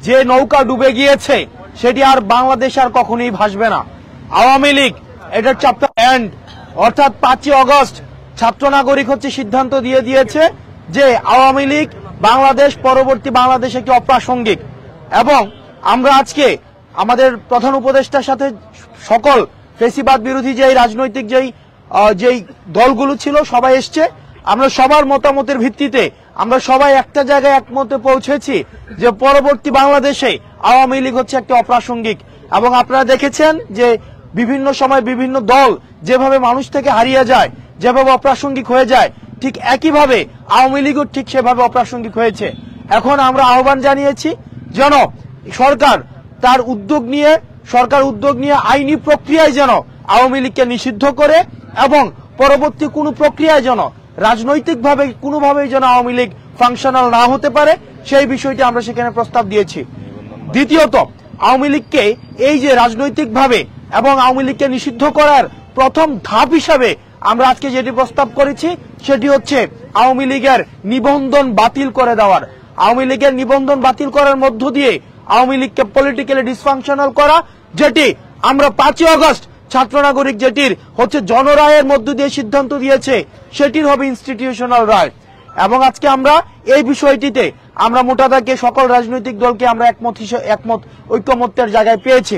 যে নৌকা ডুবে গিয়েছে সেটি আর বাংলাদেশ আর কখনোই ভাসবে না। আওয়ামী লীগ এটার চ্যাপ্টার এন্ড, অর্থাৎ 5ই আগস্ট ছাত্র নাগরিক হচ্ছে সিদ্ধান্ত দিয়ে দিয়েছে যে আওয়ামী লীগ বাংলাদেশ পরবর্তী বাংলাদেশ একটি অপ্রাসঙ্গিক। এবং আমরা আজকে আমাদের প্রধান উপদেষ্টার সাথে সকল ফেসিবাদ বিরোধী যেই রাজনৈতিক যেই দলগুলো ছিল সবাই এসছে। আমরা সবার মতামতের ভিত্তিতে আমরা সবাই একটা জায়গায় একমতে পৌঁছেছি যে পরবর্তী বাংলাদেশে আওয়ামী লীগ হচ্ছে একটা অপ্রাসঙ্গিক। এবং আপনারা দেখেছেন যে বিভিন্ন সময় বিভিন্ন দল যেভাবে মানুষ থেকে হারিয়ে যায়, যেভাবে অপ্রাসঙ্গিক হয়ে যায়, ঠিক একইভাবে আওয়ামী লীগও ঠিক সেভাবে অপ্রাসঙ্গিক হয়েছে। এখন আমরা আহ্বান জানিয়েছি যেন সরকার উদ্যোগ নিয়ে আইনি প্রক্রিয়ায় যেন আওয়ামী লীগকে নিষিদ্ধ করে এবং পরবর্তী কোনো প্রক্রিয়ায় যেন রাজনৈতিকভাবে কোনোভাবেই যেন আওয়ামী লীগ ফাংশনাল না হতে পারে সেই বিষয়টি আমরা সেখানে প্রস্তাব দিয়েছি। দ্বিতীয়ত, আওয়ামী লীগকে এই যে রাজনৈতিকভাবে এবং আওয়ামী লীগকে নিষিদ্ধ করার প্রথম ধাপ হিসাবে আমরা আজকে যেটি প্রস্তাব করেছি সেটি হচ্ছে আওয়ামী লীগের নিবন্ধন বাতিল করে দেওয়ার। আওয়ামী লীগের নিবন্ধন বাতিল করার মধ্য দিয়ে আওয়ামী লীগকে পলিটিক্যালি ডিসফাংশনাল করা, যেটি আমরা 5ই আগস্ট ছাত্র নাগরিক যেটির হচ্ছে জনরায়ের মধ্য দিয়ে সিদ্ধান্ত দিয়েছে সেটির হবে ইনস্টিটিউশনাল রায়। এবং আজকে আমরা এই বিষয়টিতে আমরা মোটা দাগে সকল রাজনৈতিক দলকে আমরা ঐক্যমত্যের জায়গায় পেয়েছি।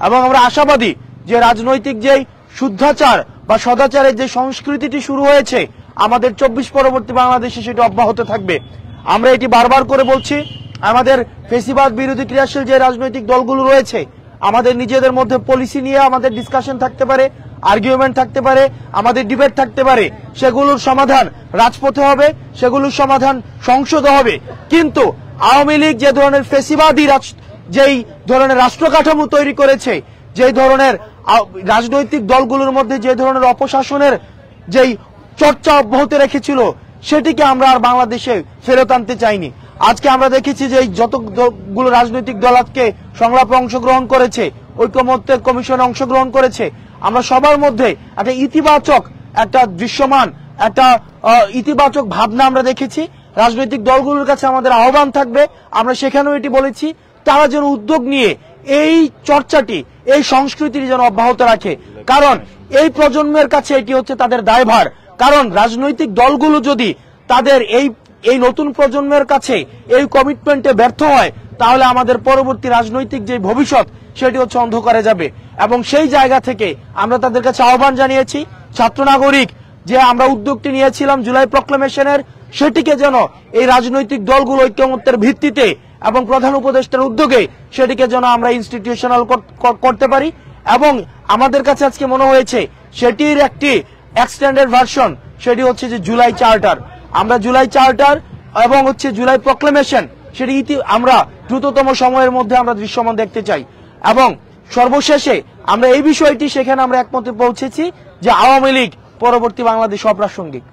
এবং আমরা আশাবাদী যে রাজনৈতিক যেই শুদ্ধাচার বা সদাচারের যে সংস্কৃতিটি শুরু হয়েছে আমাদের 24 পরবর্তী বাংলাদেশে সেটি অব্যাহত থাকবে। আমরা এটি বারবার করে বলছি, আমাদের ফেসিবাদ বিরোধী ক্রিয়াশীল যে রাজনৈতিক দলগুলো রয়েছে আমাদের নিজেদের মধ্যে পলিসি নিয়ে আমাদের ডিসকাশন থাকতে পারে, আর্গুমেন্ট থাকতে পারে, আমাদের ডিবেট থাকতে পারে, সেগুলোর সমাধান রাজপথে হবে, সেগুলোর সমাধান সংসদে হবে। কিন্তু আওয়ামী লীগ যে ধরনের ফেসিবাদী যেই ধরনের রাষ্ট্র কাঠামো তৈরি করেছে, যেই ধরনের রাজনৈতিক দলগুলোর মধ্যে যে ধরনের অপশাসনের যেই চর্চা অব্যাহত রেখেছিল সেটিকে আমরা আর বাংলাদেশে ফেরত আনতে চাইনি। আজকে আমরা দেখেছি যে যতগুলো রাজনৈতিক দল আজকে সংলাপে অংশগ্রহণ করেছে, ঐক্যমত্যের কমিশনে অংশগ্রহণ করেছে, আমরা সবার মধ্যে একটা ইতিবাচক ভাবনা আমরা দেখেছি। রাজনৈতিক দলগুলোর কাছে আমাদের আহ্বান থাকবে, আমরা সেখানেও এটি বলেছি, তারা যেন উদ্যোগ নিয়ে এই চর্চাটি, এই সংস্কৃতিটি যেন অব্যাহত রাখে। কারণ এই প্রজন্মের কাছে এটি হচ্ছে তাদের দায়ভার। কারণ রাজনৈতিক দলগুলো যদি তাদের এই নতুন প্রজন্মের কাছে এই কমিটমেন্টে ব্যর্থ হয় তাহলে আমাদের পরবর্তী রাজনৈতিক যে ভবিষ্যৎ সেটি হচ্ছে অন্ধকারে যাবে। এবং সেই জায়গা থেকে আমরা তাদের কাছে আহ্বান জানিয়েছি ছাত্র নাগরিক যে আমরা উদ্যোগটি নিয়েছিলাম জুলাই প্রক্লেমেশনের, সেটিকে যেন এই রাজনৈতিক দলগুলো ঐক্যমত্যের ভিত্তিতে এবং প্রধান উপদেষ্টার উদ্যোগে সেটিকে যেন আমরা ইনস্টিটিউশনাল করতে পারি। এবং আমাদের কাছে আজকে মনে হয়েছে সেটির একটি এক্সটেন্ডেড ভার্সন, সেটি হচ্ছে যে জুলাই চার্টার। আমরা জুলাই চার্টার এবং হচ্ছে জুলাই প্রক্লেমেশন সেটি আমরা দ্রুততম সময়ের মধ্যে আমরা দৃশ্যমান দেখতে চাই। এবং সর্বশেষে আমরা এই বিষয়টি সেখানে আমরা একমতে পৌঁছেছি যে আওয়ামী লীগ পরবর্তী বাংলাদেশ অপ্রাসঙ্গিক।